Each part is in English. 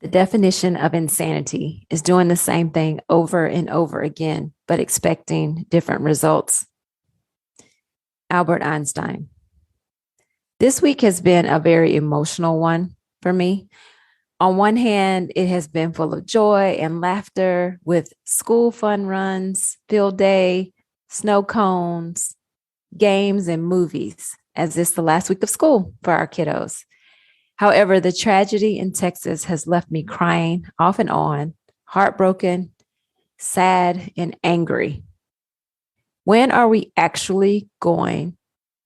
The definition of insanity is doing the same thing over and over again, but expecting different results. Albert Einstein. This week has been a very emotional one for me. On one hand, it has been full of joy and laughter with school fun runs, field day, snow cones, games, and movies, as it's the last week of school for our kiddos. However, the tragedy in Texas has left me crying off and on, heartbroken, sad, and angry. When are we actually going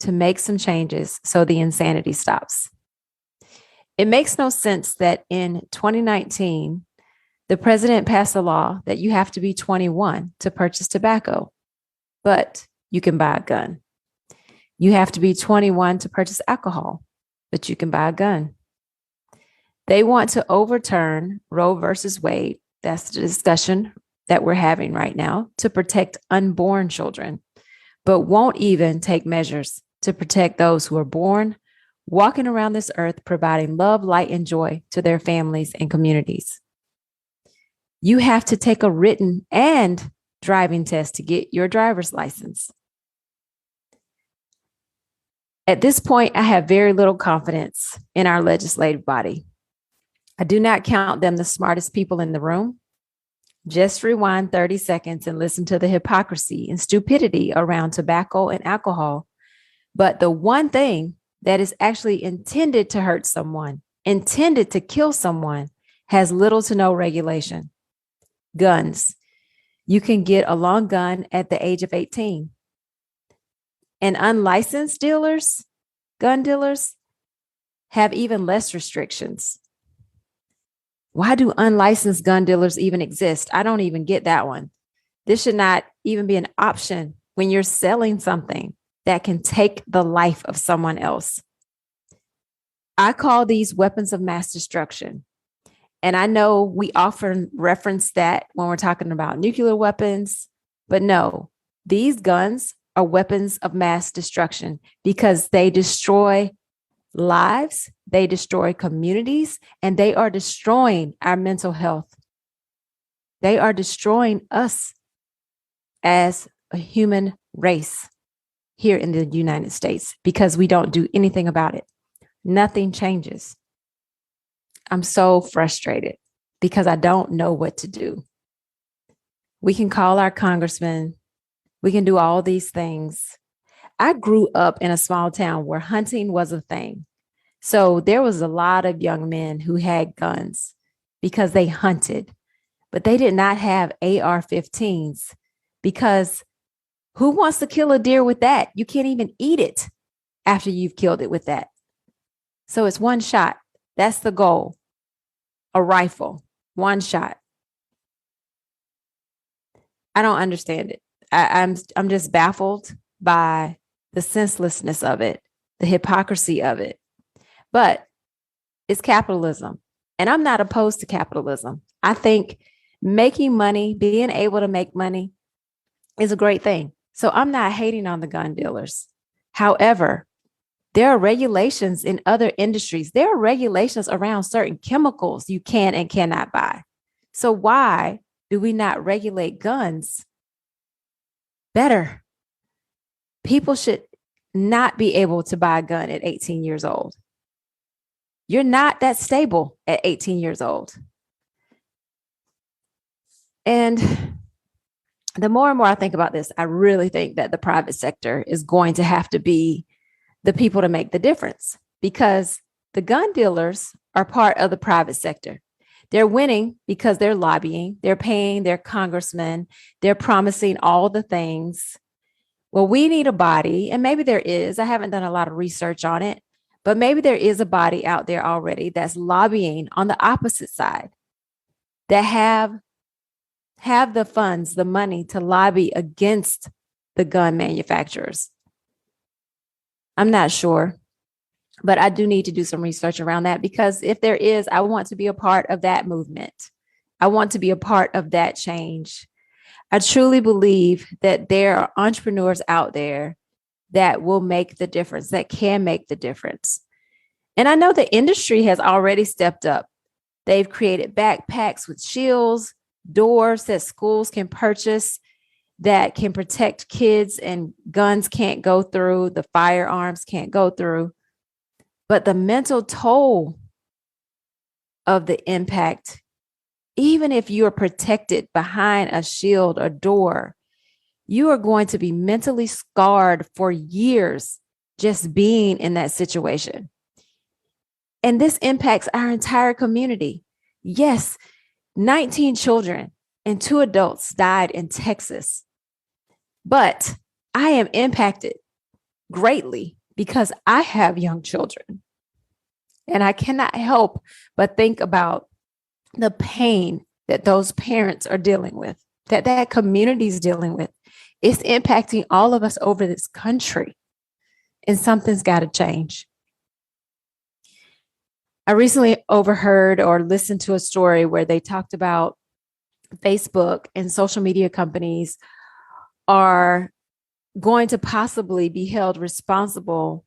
to make some changes so the insanity stops? It makes no sense that in 2019, the president passed a law that you have to be 21 to purchase tobacco, but you can buy a gun. You have to be 21 to purchase alcohol, but you can buy a gun. They want to overturn Roe versus Wade. That's the discussion that we're having right now to protect unborn children, but won't even take measures to protect those who are born, walking around this earth, providing love, light, and joy to their families and communities. You have to take a written and driving test to get your driver's license. At this point, I have very little confidence in our legislative body. I do not count them the smartest people in the room. Just rewind 30 seconds and listen to the hypocrisy and stupidity around tobacco and alcohol. But the one thing that is actually intended to hurt someone, intended to kill someone, has little to no regulation. Guns. You can get a long gun at the age of 18. And unlicensed dealers, gun dealers, have even less restrictions. Why do unlicensed gun dealers even exist? I don't even get that one. This should not even be an option when you're selling something that can take the life of someone else. I call these weapons of mass destruction. And I know we often reference that when we're talking about nuclear weapons, but no, these guns are weapons of mass destruction because they destroy lives, they destroy communities, and they are destroying our mental health. They are destroying us as a human race here in the United States because we don't do anything about it. Nothing changes. I'm so frustrated because I don't know what to do. We can call our congressman. We can do all these things. I grew up in a small town where hunting was a thing. So there was a lot of young men who had guns because they hunted, but they did not have AR-15s because who wants to kill a deer with that? You can't even eat it after you've killed it with that. So it's one shot. That's the goal. A rifle, one shot. I don't understand it. I'm just baffled by the senselessness of it, the hypocrisy of it. But it's capitalism. And I'm not opposed to capitalism. I think making money, being able to make money is a great thing. So I'm not hating on the gun dealers. However, there are regulations in other industries. There are regulations around certain chemicals you can and cannot buy. So why do we not regulate guns better? People should not be able to buy a gun at 18 years old. You're not that stable at 18 years old. And the more and more I think about this, I really think that the private sector is going to have to be the people to make the difference because the gun dealers are part of the private sector. They're winning because they're lobbying, they're paying their congressmen, they're promising all the things. Well, we need a body, and maybe there is. I haven't done a lot of research on it, but maybe there is a body out there already that's lobbying on the opposite side that have the funds, the money to lobby against the gun manufacturers. I'm not sure, but I do need to do some research around that because if there is, I want to be a part of that movement. I want to be a part of that change. I truly believe that there are entrepreneurs out there that will make the difference, that can make the difference. And I know the industry has already stepped up. They've created backpacks with shields, doors that schools can purchase that can protect kids and guns can't go through, the firearms can't go through. But the mental toll of the impact, even if you are protected behind a shield or door, you are going to be mentally scarred for years just being in that situation. And this impacts our entire community. Yes, 19 children and 2 adults died in Texas. But I am impacted greatly because I have young children. And I cannot help but think about the pain that those parents are dealing with, that community is dealing with. It's impacting all of us over this country. And something's got to change. I recently overheard or listened to a story where they talked about Facebook and social media companies are going to possibly be held responsible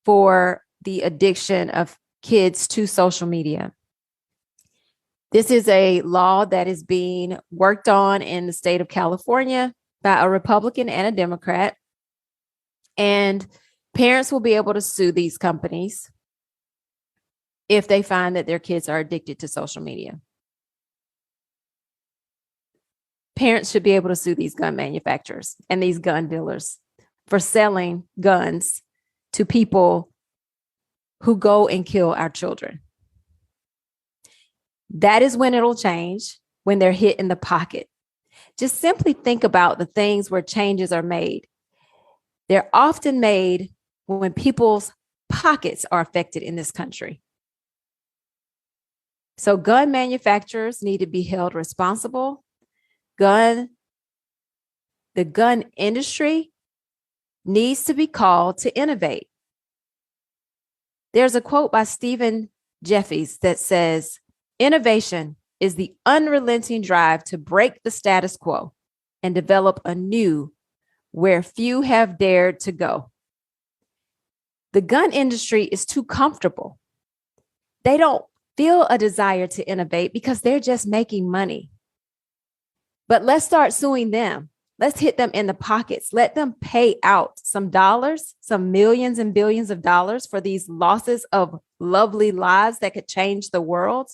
for the addiction of kids to social media. This is a law that is being worked on in the state of California by a Republican and a Democrat. And parents will be able to sue these companies if they find that their kids are addicted to social media. Parents should be able to sue these gun manufacturers and these gun dealers for selling guns to people who go and kill our children. That is when it'll change, when they're hit in the pocket. Just simply think about the things where changes are made. They're often made when people's pockets are affected in this country. So gun manufacturers need to be held responsible. The gun industry needs to be called to innovate. There's a quote by Stephen Jeffries that says, "Innovation is the unrelenting drive to break the status quo and develop a new where few have dared to go." The gun industry is too comfortable. They don't feel a desire to innovate because they're just making money. But let's start suing them. Let's hit them in the pockets. Let them pay out some dollars, some millions and billions of dollars for these losses of lovely lives that could change the world.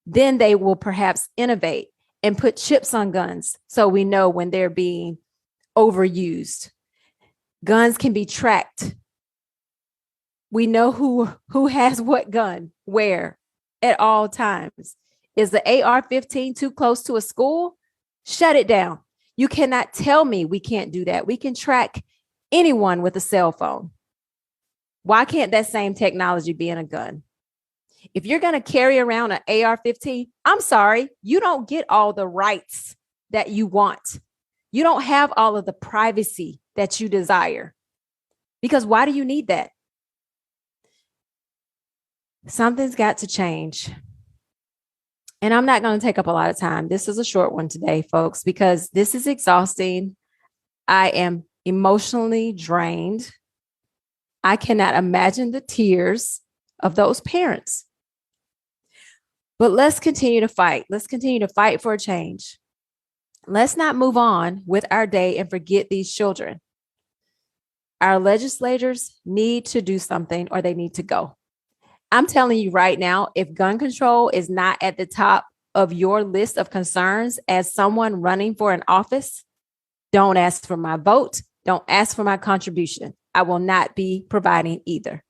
Then they will perhaps innovate and put chips on guns so we know when they're being overused. Guns can be tracked. We know who has what gun, where, at all times. Is the AR-15 too close to a school? Shut it down. You cannot tell me we can't do that. We can track anyone with a cell phone. Why can't that same technology be in a gun? If you're going to carry around an AR-15, I'm sorry, you don't get all the rights that you want. You don't have all of the privacy that you desire. Because why do you need that? Something's got to change. And I'm not going to take up a lot of time. This is a short one today, folks, because this is exhausting. I am emotionally drained. I cannot imagine the tears of those parents. But let's continue to fight. Let's continue to fight for a change. Let's not move on with our day and forget these children. Our legislators need to do something or they need to go. I'm telling you right now, if gun control is not at the top of your list of concerns as someone running for an office, don't ask for my vote. Don't ask for my contribution. I will not be providing either.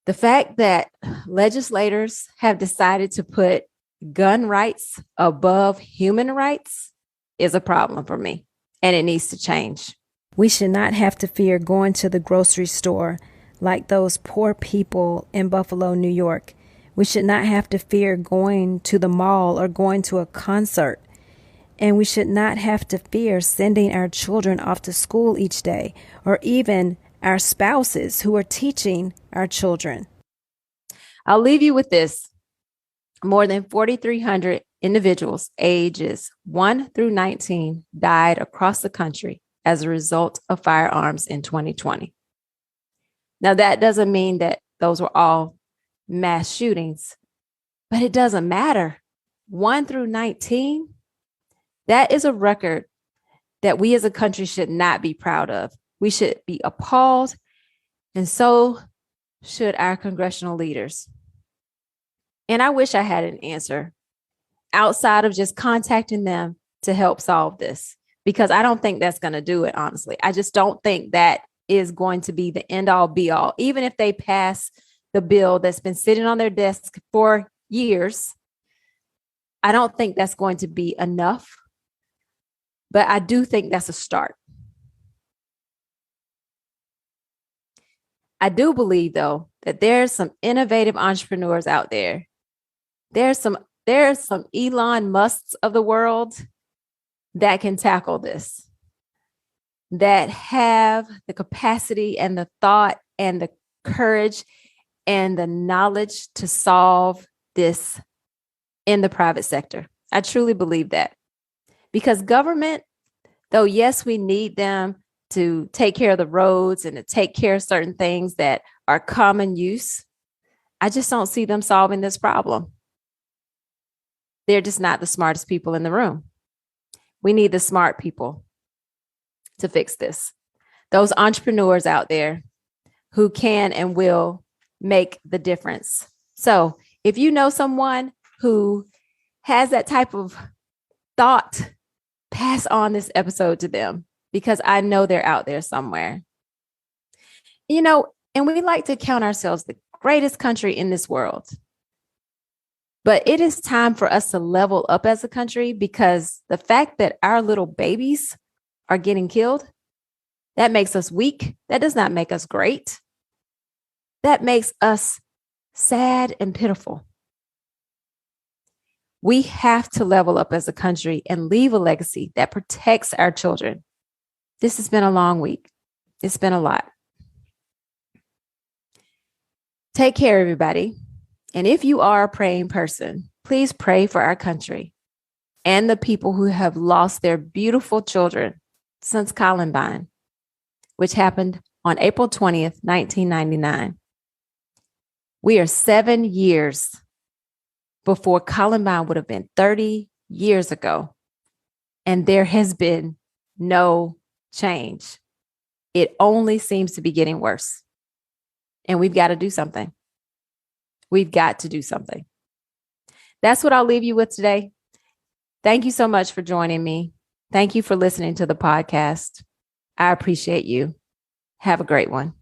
The fact that legislators have decided to put gun rights above human rights is a problem for me, and it needs to change. We should not have to fear going to the grocery store like those poor people in Buffalo, New York. We should not have to fear going to the mall or going to a concert. And we should not have to fear sending our children off to school each day, or even our spouses who are teaching our children. I'll leave you with this. More than 4,300 individuals ages 1 through 19 died across the country as a result of firearms in 2020. Now, that doesn't mean that those were all mass shootings, but it doesn't matter. 1 through 19, that is a record that we as a country should not be proud of. We should be appalled, and so should our congressional leaders. And I wish I had an answer outside of just contacting them to help solve this, because I don't think that's going to do it, honestly. I just don't think that is going to be the end all be all. Even if they pass the bill that's been sitting on their desk for years, I don't think that's going to be enough. But I do think that's a start. I do believe, though, that there's some innovative entrepreneurs out there. There's some Elon Musks of the world that can tackle this, that have the capacity and the thought and the courage and the knowledge to solve this in the private sector. I truly believe that. Because government, though, yes, we need them to take care of the roads and to take care of certain things that are common use, I just don't see them solving this problem. They're just not the smartest people in the room. We need the smart people to fix this. Those entrepreneurs out there who can and will make the difference. So if you know someone who has that type of thought, pass on this episode to them, because I know they're out there somewhere. You know, and we like to count ourselves the greatest country in this world. But it is time for us to level up as a country, because the fact that our little babies are getting killed, that makes us weak. That does not make us great. That makes us sad and pitiful. We have to level up as a country and leave a legacy that protects our children. This has been a long week. It's been a lot. Take care, everybody. And if you are a praying person, please pray for our country and the people who have lost their beautiful children since Columbine, which happened on April 20th, 1999. We are 7 years before Columbine would have been 30 years ago. And there has been no change. It only seems to be getting worse. And we've got to do something. We've got to do something. That's what I'll leave you with today. Thank you so much for joining me. Thank you for listening to the podcast. I appreciate you. Have a great one.